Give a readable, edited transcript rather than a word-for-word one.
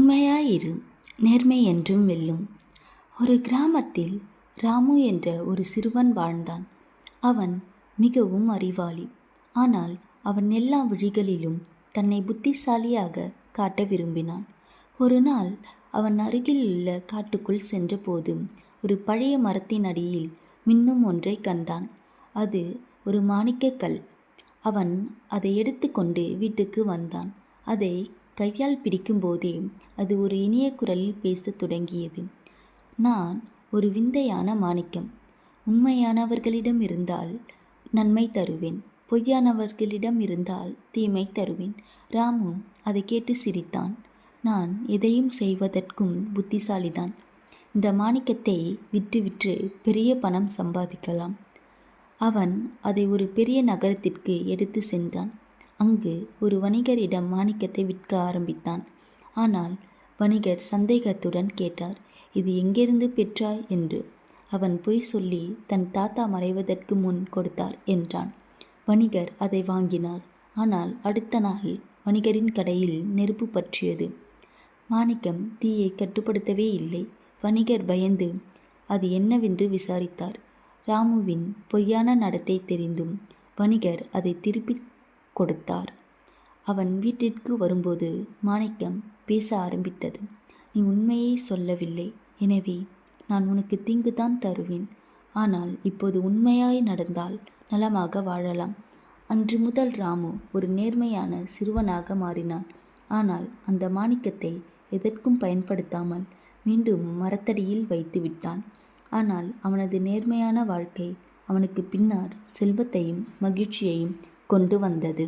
உண்மையாயிரு, நேர்மை என்றும் வெல்லும். ஒரு கிராமத்தில் ராமு என்ற ஒரு சிறுவன் வாழ்ந்தான். அவன் மிகவும் அறிவாளி. ஆனால் அவன் எல்லா வழிகளிலும் தன்னை புத்திசாலியாக காட்ட விரும்பினான். ஒரு நாள் அவன் அருகில் உள்ள காட்டுக்குள் சென்றபோது ஒரு பழைய மரத்தின் அடியில் மின்னும் ஒன்றை கண்டான். அது ஒரு மாணிக்கக்கல். அவன் அதை எடுத்துக்கொண்டு வீட்டுக்கு வந்தான். அதை கையால் பிடிக்கும்போதே அது ஒரு இனிய குரலில் பேசத் தொடங்கியது. நான் ஒரு விந்தையான மாணிக்கம். உண்மையானவர்களிடம் இருந்தால் நன்மை தருவேன், பொய்யானவர்களிடம் இருந்தால் தீமை தருவேன். ராமு அதை கேட்டு சிரித்தான். நான் எதையும் செய்வதற்கும் புத்திசாலிதான். இந்த மாணிக்கத்தை விற்று விற்று பெரிய பணம் சம்பாதிக்கலாம். அவன் அதை ஒரு பெரிய நகரத்திற்கு எடுத்து சென்றான். அங்கு ஒரு வணிகரிடம் மாணிக்கத்தை விற்க ஆரம்பித்தான். ஆனால் வணிகர் சந்தேகத்துடன் கேட்டார், இது எங்கிருந்து பெற்றாய் என்று. அவன் பொய் சொல்லி தன் தாத்தா மறைவதற்கு முன் கொடுத்தார் என்றான். வணிகர் அதை வாங்கினார். ஆனால் அடுத்த நாள் வணிகரின் கடையில் நெருப்பு பற்றியது. மாணிக்கம் தீயை கட்டுப்படுத்தவே இல்லை. வணிகர் பயந்து அது என்னவென்று விசாரித்தார். ராமுவின் பொய்யான நடத்தை தெரிந்தும் வணிகர் அதை திருப்பி கொடுத்தார். அவன் வீட்டிற்கு வரும்போது மாணிக்கம் பேச ஆரம்பித்தது. நீ உண்மையை சொல்லவில்லை, எனவே நான் உனக்கு தீங்குதான் தருவேன். ஆனால் இப்போது உண்மையாய் நடந்தால் நலமாக வாழலாம். அன்று முதல் ராமு ஒரு நேர்மையான சிறுவனாக மாறினான். ஆனால் அந்த மாணிக்கத்தை எதற்கும் பயன்படுத்தாமல் மீண்டும் மரத்தடியில் வைத்து விட்டான். ஆனால் அவனது நேர்மையான வாழ்க்கை அவனுக்கு பின்னர் செல்வத்தையும் மகிழ்ச்சியையும் கொண்டு வந்தது.